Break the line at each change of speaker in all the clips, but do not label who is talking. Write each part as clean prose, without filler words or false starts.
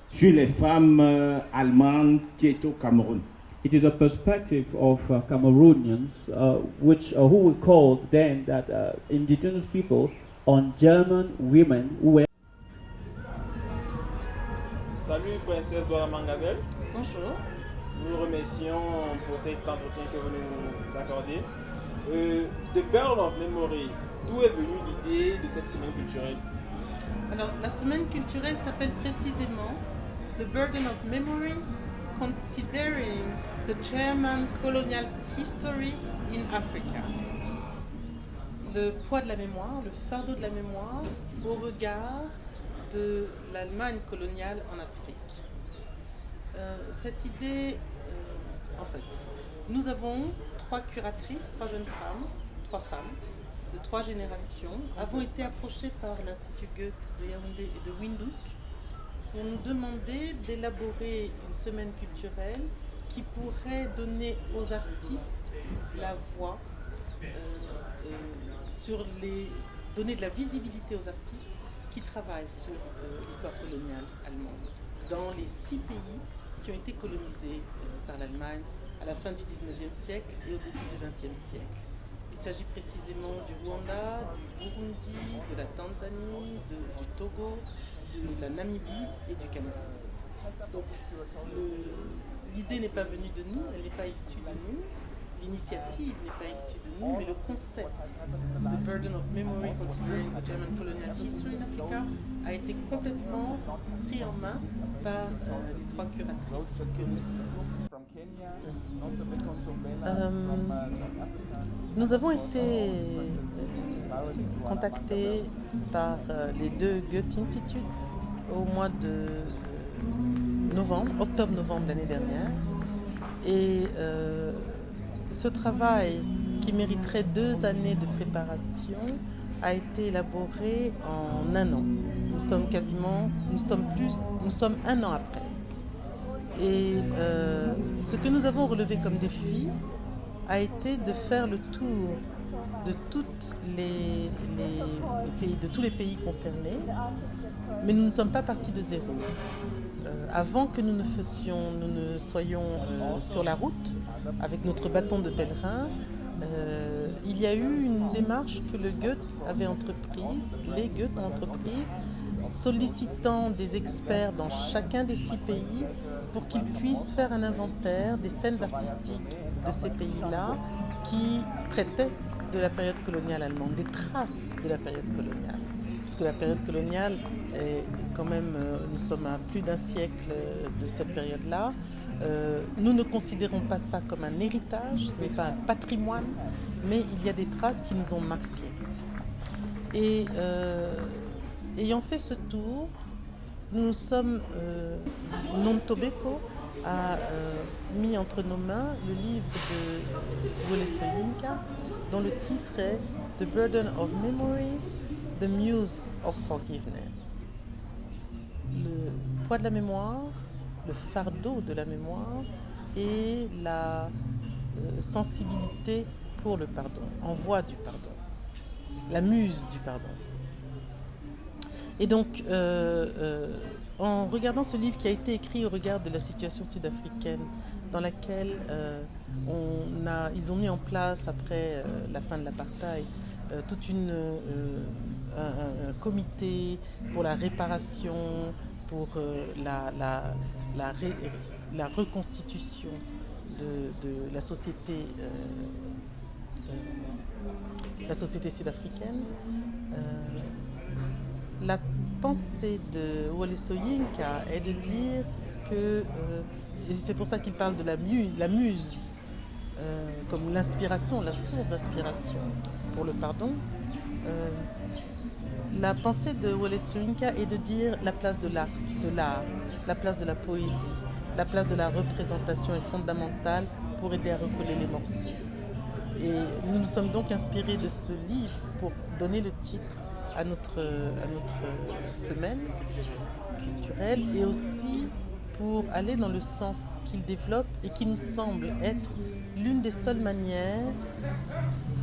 sur les femmes allemandes qui étaient au Cameroun.
It is a perspective of Cameroonians, who were called then that indigenous people on German women who were.
Salut Princesse Dora Mangabel.
Bonjour.
Nous vous remercions pour cet entretien que vous nous accordez. The Pearl of Memory, d'où est venue l'idée de cette semaine culturelle?
Alors, la semaine culturelle s'appelle précisément The Burden of Memory, Considering the German Colonial History in Africa. Le poids de la mémoire, le fardeau de la mémoire au regard de l'Allemagne coloniale en Afrique. Cette idée, en fait, nous avons trois curatrices, trois femmes de trois générations, avons été approchées par l'Institut Goethe de Yaoundé et de Windhoek pour nous demander d'élaborer une semaine culturelle qui pourrait donner aux artistes la voix, donner de la visibilité aux artistes qui travaillent sur l'histoire coloniale allemande dans les 6 pays qui ont été colonisés par l'Allemagne à la fin du 19e siècle et au début du 20e siècle. Il s'agit précisément du Rwanda, du Burundi, de la Tanzanie, du Togo, de la Namibie et du Cameroun. Donc l'idée n'est pas venue de nous, elle n'est pas issue de nous, l'initiative n'est pas issue de nous, mais le concept, The Burden of Memory Considering the German Colonial History in Africa, a été complètement pris en main par les trois curatrices que nous sommes. Nous avons été contactés par les deux Goethe Institute au mois de octobre-novembre l'année dernière. Et ce travail, qui mériterait 2 années de préparation, a été élaboré en 1 an. Nous sommes 1 an après. Et ce que nous avons relevé comme défi a été de faire le tour de tous les pays concernés, mais nous ne sommes pas partis de zéro. Avant que nous ne soyons sur la route avec notre bâton de pèlerin, il y a eu une démarche que les Goethe ont entreprise, sollicitant des experts dans chacun des 6 pays pour qu'ils puissent faire un inventaire des scènes artistiques de ces pays-là qui traitaient de la période coloniale allemande, des traces de la période coloniale. Parce que la période coloniale est quand même, nous sommes à plus d'1 siècle de cette période-là. Nous ne considérons pas ça comme un héritage, ce n'est pas un patrimoine, mais il y a des traces qui nous ont marqués. Et ayant fait ce tour, nous sommes, Nontobeko a mis entre nos mains le livre de Wole Soyinka, dont le titre est The Burden of Memory, The Muse of Forgiveness. Le poids de la mémoire, le fardeau de la mémoire et la sensibilité pour le pardon, en voie du pardon, la muse du pardon. Et donc, en regardant ce livre qui a été écrit au regard de la situation sud-africaine, dans laquelle ils ont mis en place, après la fin de l'apartheid, tout un comité pour la réparation, pour la reconstitution de la société sud-africaine. La pensée de Wole Soyinka est de dire que, et c'est pour ça qu'il parle de la muse comme l'inspiration, la source d'inspiration pour le pardon. La pensée de Wole Soyinka est de dire la place de l'art, la place de la poésie, la place de la représentation est fondamentale pour aider à recoller les morceaux. Et nous nous sommes donc inspirés de ce livre pour donner le titre à notre semaine culturelle et aussi pour aller dans le sens qu'il développe et qui nous semble être l'une des seules manières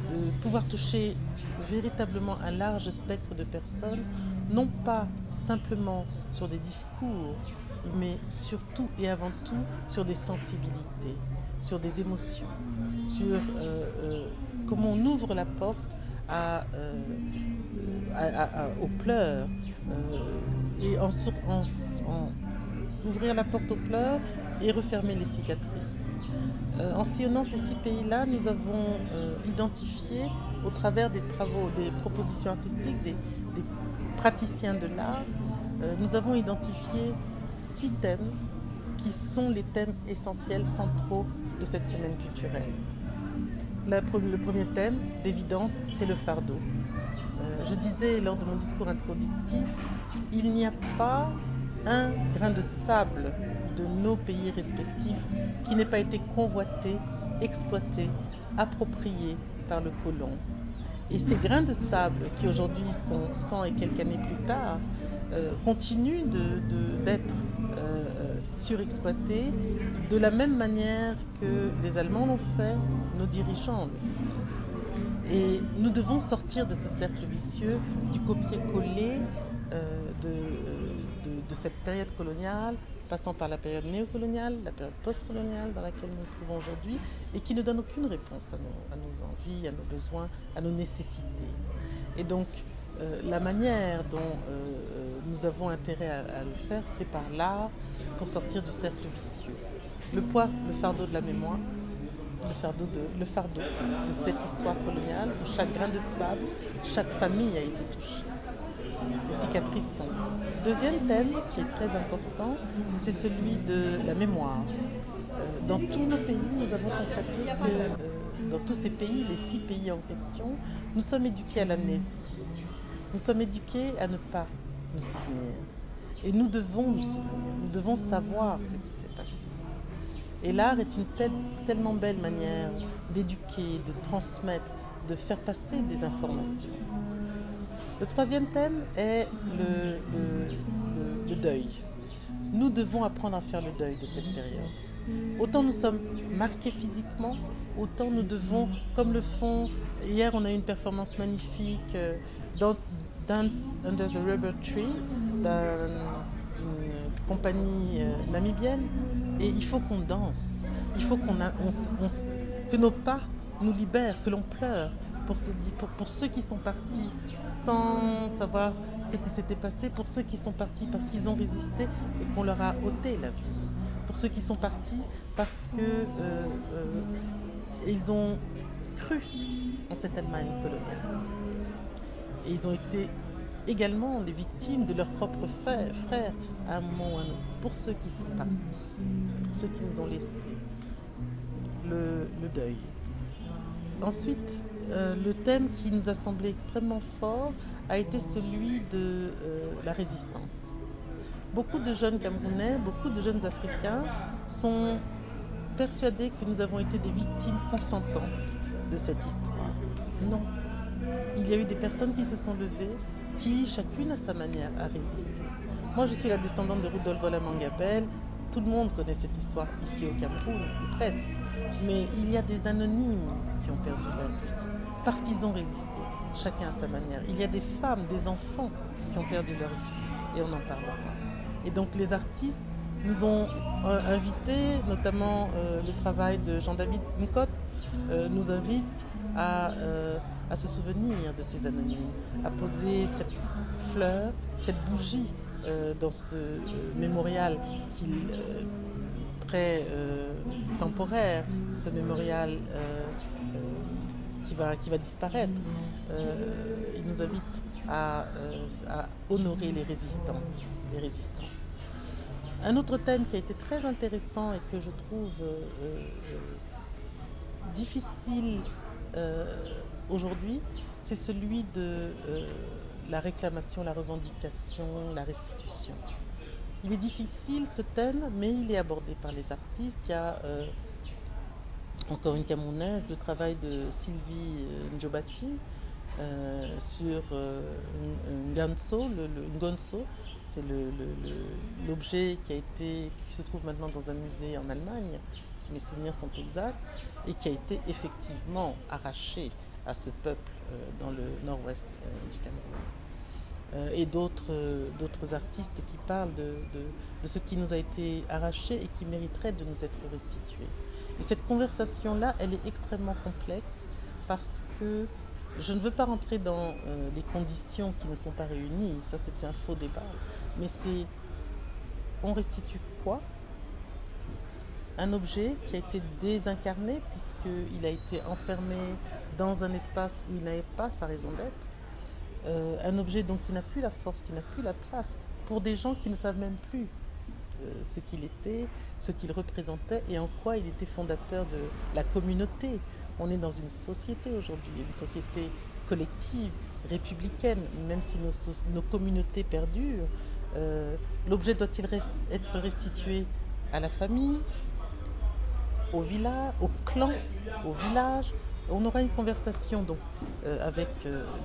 de pouvoir toucher véritablement un large spectre de personnes, non pas simplement sur des discours, mais surtout et avant tout sur des sensibilités, sur des émotions, sur comment on ouvre la porte aux pleurs, et ouvrir la porte aux pleurs et refermer les cicatrices. En sillonnant ces 6 pays-là, nous avons identifié, au travers des travaux, des propositions artistiques, des praticiens de l'art, nous avons identifié 6 thèmes qui sont les thèmes essentiels, centraux de cette semaine culturelle. Le premier thème, d'évidence, c'est le fardeau. Je disais lors de mon discours introductif, il n'y a pas un grain de sable de nos pays respectifs qui n'ait pas été convoité, exploité, approprié par le colon. Et ces grains de sable qui aujourd'hui sont 100 et quelques années plus tard continuent d'être surexploités de la même manière que les Allemands l'ont fait, nos dirigeants le font. Et nous devons sortir de ce cercle vicieux du copier-coller de cette période coloniale, passant par la période néocoloniale, la période post-coloniale dans laquelle nous nous trouvons aujourd'hui, et qui ne donne aucune réponse à nos envies, à nos besoins, à nos nécessités. Et donc, la manière dont nous avons intérêt à le faire, c'est par l'art, pour sortir du cercle vicieux. Le poids, le fardeau de la mémoire, le fardeau de cette histoire coloniale, où chaque grain de sable, chaque famille a été touchée. Les cicatrices sont. Deuxième thème qui est très important, c'est celui de la mémoire. Dans tous nos pays, nous avons constaté que dans tous ces pays, les 6 pays en question, nous sommes éduqués à l'amnésie. Nous sommes éduqués à ne pas nous souvenir. Et nous devons nous souvenir, nous devons savoir ce qui s'est passé. Et l'art est une tellement belle manière d'éduquer, de transmettre, de faire passer des informations. Le troisième thème est le deuil. Nous devons apprendre à faire le deuil de cette période. Autant nous sommes marqués physiquement, autant nous devons, comme le font, hier on a eu une performance magnifique, Dance Under the Rubber Tree, d'une compagnie namibienne, et il faut qu'on danse, il faut que nos pas nous libèrent, que l'on pleure pour ceux qui sont partis sans savoir ce qui s'était passé, pour ceux qui sont partis parce qu'ils ont résisté et qu'on leur a ôté la vie, pour ceux qui sont partis parce que ils ont cru en cette Allemagne coloniale. Et ils ont été également les victimes de leurs propres frères à un moment ou à un autre. Pour ceux qui sont partis, pour ceux qui nous ont laissés, le deuil. Ensuite, le thème qui nous a semblé extrêmement fort a été celui de la résistance. Beaucoup de jeunes Camerounais, beaucoup de jeunes Africains sont persuadés que nous avons été des victimes consentantes de cette histoire. Non. Il y a eu des personnes qui se sont levées, qui, chacune à sa manière, a résisté. Moi, je suis la descendante de Rudolf Woller-Mangabell. Tout le monde connaît cette histoire ici au Cameroun, ou presque. Mais il y a des anonymes qui ont perdu leur vie, parce qu'ils ont résisté, chacun à sa manière. Il y a des femmes, des enfants qui ont perdu leur vie, et on n'en parle pas. Et donc les artistes nous ont invités, notamment le travail de Jean-David Nkot, nous invite à se souvenir de ces anonymes, à poser cette fleur, cette bougie dans ce mémorial très temporaire, ce mémorial qui va disparaître. Il nous invite à honorer les résistants. Un autre thème qui a été très intéressant et que je trouve difficile aujourd'hui, c'est celui de la réclamation, la revendication, la restitution. Il est difficile ce thème, mais il est abordé par les artistes. Il y a encore une Camerounaise, le travail de Sylvie Njobati sur Ngonso. Ngonso, c'est l'objet qui se trouve maintenant dans un musée en Allemagne, si mes souvenirs sont exacts, et qui a été effectivement arraché à ce peuple dans le nord-ouest du Cameroun. Et d'autres artistes qui parlent de ce qui nous a été arraché et qui mériterait de nous être restitué. Et cette conversation-là, elle est extrêmement complexe parce que je ne veux pas rentrer dans les conditions qui ne sont pas réunies, ça c'est un faux débat, mais c'est on restitue quoi ? Un objet qui a été désincarné puisqu'il a été enfermé dans un espace où il n'avait pas sa raison d'être. Un objet donc qui n'a plus la force, qui n'a plus la place pour des gens qui ne savent même plus ce qu'il était, ce qu'il représentait et en quoi il était fondateur de la communauté. On est dans une société aujourd'hui, une société collective, républicaine, même si nos communautés perdurent. L'objet doit-il être restitué à la famille, au village, au clan, au village? On aura une conversation donc, avec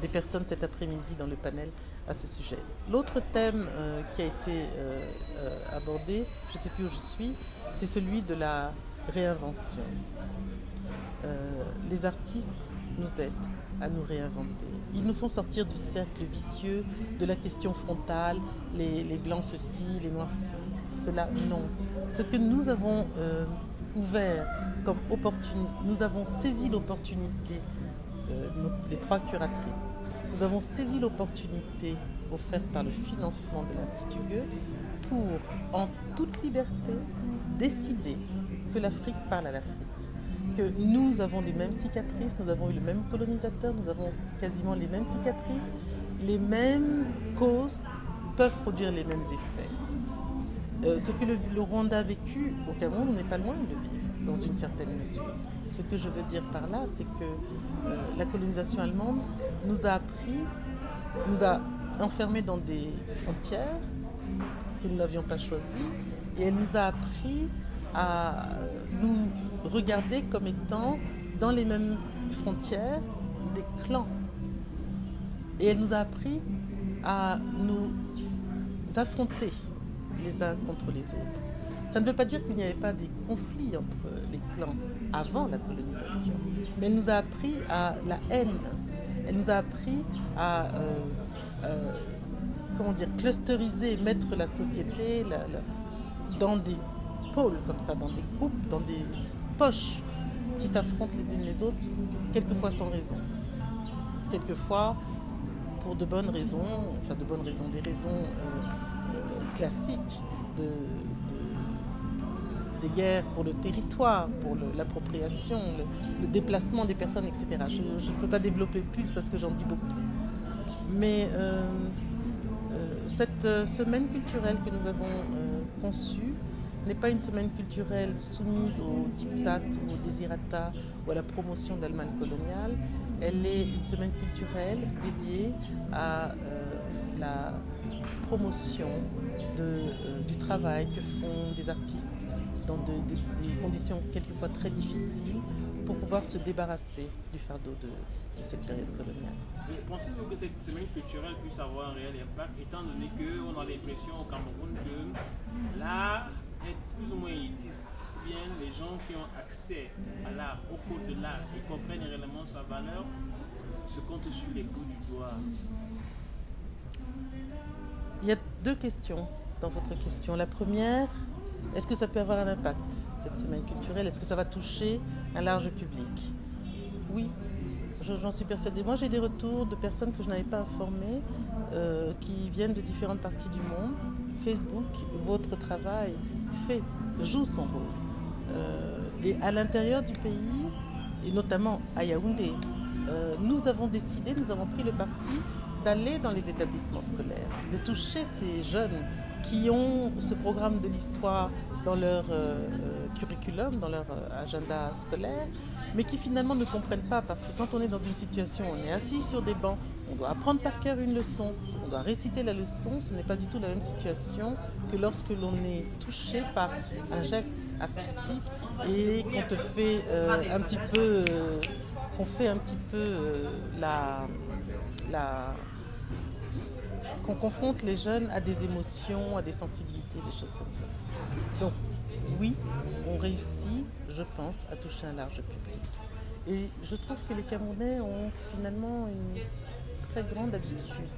des personnes cet après-midi dans le panel à ce sujet. L'autre thème qui a été abordé, je ne sais plus où je suis, c'est celui de la réinvention. Les artistes nous aident à nous réinventer. Ils nous font sortir du cercle vicieux de la question frontale, les blancs ceci, les noirs ceci. Cela, non. Ce que nous avons ouvert comme opportunité, nous avons saisi l'opportunité, les trois curatrices, nous avons saisi l'opportunité offerte par le financement de l'Institut Goethe pour, en toute liberté, décider que l'Afrique parle à l'Afrique. Que nous avons les mêmes cicatrices, nous avons eu le même colonisateur, nous avons quasiment les mêmes cicatrices, les mêmes causes peuvent produire les mêmes effets. Ce que le Rwanda a vécu au Cameroun, on n'est pas loin de le vivre, dans une certaine mesure. Ce que je veux dire par là, c'est que la colonisation allemande nous a enfermés dans des frontières que nous n'avions pas choisies, et elle nous a appris à nous regarder comme étant dans les mêmes frontières des clans. Et elle nous a appris à nous affronter les uns contre les autres. Ça ne veut pas dire qu'il n'y avait pas des conflits entre les clans avant la colonisation, mais elle nous a appris à la haine. Elle nous a appris à clusteriser, mettre la société dans des pôles comme ça, dans des groupes, dans des poches qui s'affrontent les unes les autres, quelquefois sans raison, quelquefois pour de bonnes raisons, des raisons classiques des guerres pour le territoire, pour l'appropriation, le déplacement des personnes, etc. Je ne peux pas développer plus parce que j'en dis beaucoup. Mais cette semaine culturelle que nous avons conçue n'est pas une semaine culturelle soumise aux diktats ou aux désirata ou à la promotion de l'Allemagne coloniale. Elle est une semaine culturelle dédiée à la promotion du travail que font des artistes dans des conditions quelquefois très difficiles pour pouvoir se débarrasser du fardeau de cette période coloniale.
Mais pensez-vous que cette semaine culturelle puisse avoir un réel impact, étant donné qu'on a l'impression au Cameroun que l'art est plus ou moins élitiste, bien les gens qui ont accès à l'art, au code de l'art et comprennent réellement sa valeur, se comptent sur les bouts du doigt.
Il y a deux questions dans votre question. La première, est-ce que ça peut avoir un impact, cette semaine culturelle? Est-ce que ça va toucher un large public? Oui, j'en suis persuadée. Moi, j'ai des retours de personnes que je n'avais pas informées, qui viennent de différentes parties du monde. Facebook, votre travail joue son rôle. Et à l'intérieur du pays, et notamment à Yaoundé, nous avons pris le parti d'aller dans les établissements scolaires, de toucher ces jeunes qui ont ce programme de l'histoire dans leur curriculum, dans leur agenda scolaire, mais qui finalement ne comprennent pas, parce que quand on est dans une situation, on est assis sur des bancs, on doit apprendre par cœur une leçon, on doit réciter la leçon, ce n'est pas du tout la même situation que lorsque l'on est touché par un geste artistique et qu'on te fait qu'on confronte les jeunes à des émotions, à des sensibilités, des choses comme ça. Donc oui, on réussit, je pense, à toucher un large public. Et je trouve que les Camerounais ont finalement une très grande habitude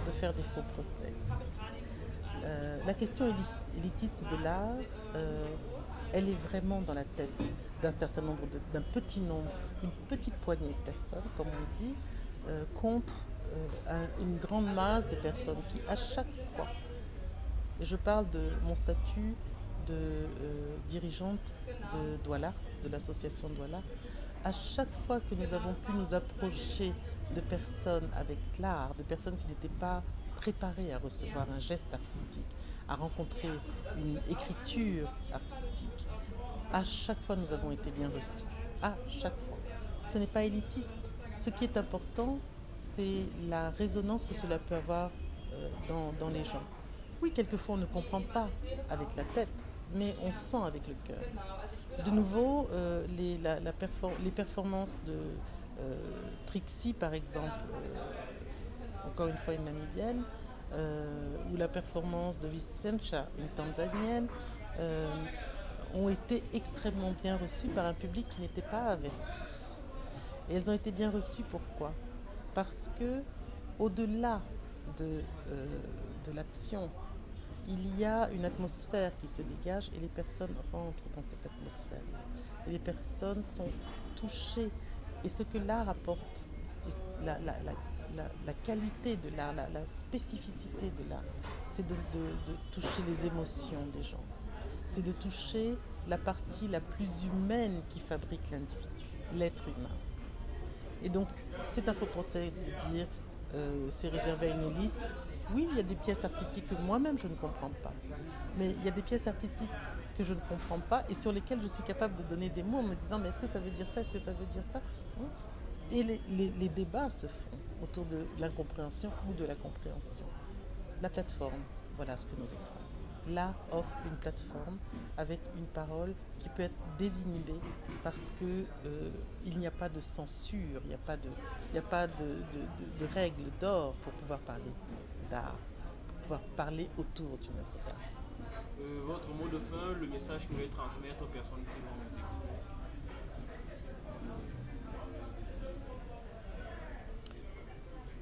de faire des faux procès. La question élitiste de l'art, elle est vraiment dans la tête d'un certain nombre, d'un petit nombre, une petite poignée de personnes, comme on dit, contre une grande masse de personnes qui, à chaque fois, et je parle de mon statut de dirigeante de Douala, de l'association Douala, à chaque fois que nous avons pu nous approcher de personnes avec l'art, de personnes qui n'étaient pas préparées à recevoir un geste artistique, à rencontrer une écriture artistique, à chaque fois nous avons été bien reçus. À chaque fois. Ce n'est pas élitiste. Ce qui est important, c'est la résonance que cela peut avoir dans les gens. Oui, quelquefois on ne comprend pas avec la tête, mais on sent avec le cœur. De nouveau, les performances de Trixie, par exemple, encore une fois une Namibienne, ou la performance de Vicentia, une Tanzanienne, ont été extrêmement bien reçues par un public qui n'était pas averti. Et elles ont été bien reçues pourquoi ? Parce que, au-delà de l'action, il y a une atmosphère qui se dégage et les personnes rentrent dans cette atmosphère. Et les personnes sont touchées. Et ce que l'art apporte, la qualité de l'art, la spécificité de l'art, c'est de toucher les émotions des gens. C'est de toucher la partie la plus humaine qui fabrique l'individu, l'être humain. Et donc, c'est un faux procès de dire c'est réservé à une élite. Oui, il y a des pièces artistiques que moi-même je ne comprends pas. Mais il y a des pièces artistiques que je ne comprends pas et sur lesquelles je suis capable de donner des mots en me disant mais est-ce que ça veut dire ça, est-ce que ça veut dire ça ? Et les débats se font autour de l'incompréhension ou de la compréhension. La plateforme, voilà ce que nous offrons. L'art offre une plateforme avec une parole qui peut être désinhibée parce qu'il n'y a pas de censure, il n'y a pas de règles d'or pour pouvoir parler d'art, pour pouvoir parler autour d'une œuvre d'art.
Votre mot de fin, le message que vous voulez transmettre aux personnes qui vont vous écouter.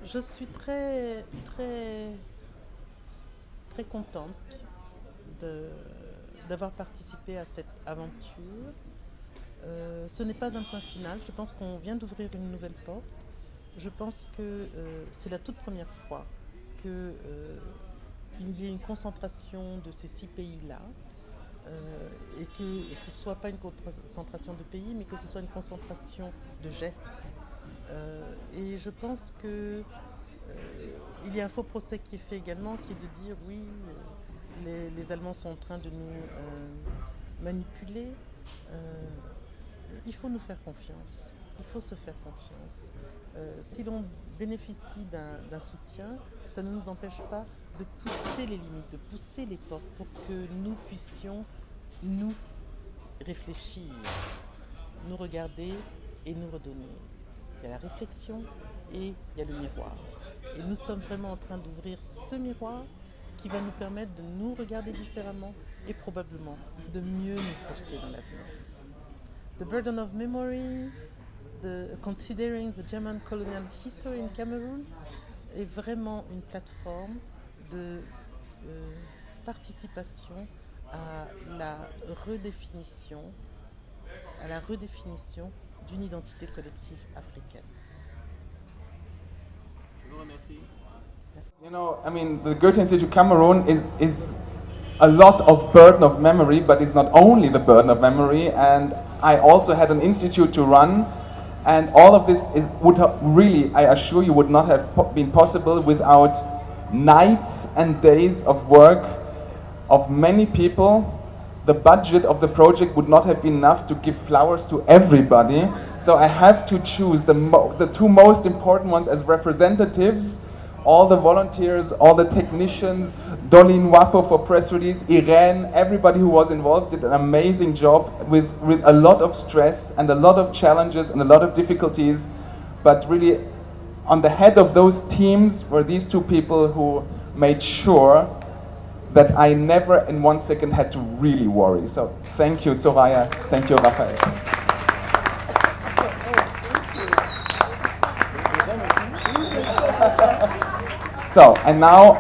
Je suis très, très, très contente d'avoir participé à cette aventure. Ce n'est pas un point final, je pense qu'on vient d'ouvrir une nouvelle porte. Je pense que c'est la toute première fois qu'il y ait une concentration de ces 6 pays-là et que ce ne soit pas une concentration de pays, mais que ce soit une concentration de gestes. Et je pense qu'il y a un faux procès qui est fait également, qui est de dire oui, les Allemands sont en train de nous manipuler. Il faut nous faire confiance. Il faut se faire confiance. Si l'on bénéficie d'un soutien, ça ne nous empêche pas de pousser les limites, de pousser les portes pour que nous puissions nous réfléchir, nous regarder et nous redonner. Il y a la réflexion et il y a le miroir. Et nous sommes vraiment en train d'ouvrir ce miroir qui va nous permettre de nous regarder différemment et probablement de mieux nous projeter dans l'avenir. The Burden of Memory, Considering the German Colonial History in Cameroon, est vraiment une plateforme de participation à la redéfinition d'une identité collective africaine.
Je vous remercie.
You know, I mean, the Goethe Institute Cameroon is a lot of burden of memory, but it's not only the burden of memory. And I also had an institute to run, and all of this would really, I assure you, would not have been possible without nights and days of work of many people. The budget of the project would not have been enough to give flowers to everybody. So I have to choose the 2 most important ones as representatives. All the volunteers, all the technicians, Dolin Wafo for press release, Irene, everybody who was involved did an amazing job with a lot of stress and a lot of challenges and a lot of difficulties. But really, on the head of those teams were these 2 people who made sure that I never in 1 second had to really worry. So thank you, Soraya. Thank you, Raphael. So, and now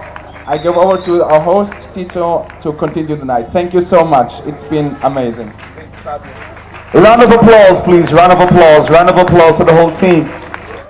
I give over to our host, Tito, to continue the night. Thank you so much. It's been amazing.
A round of applause, please. Round of applause. Round of applause to the whole team.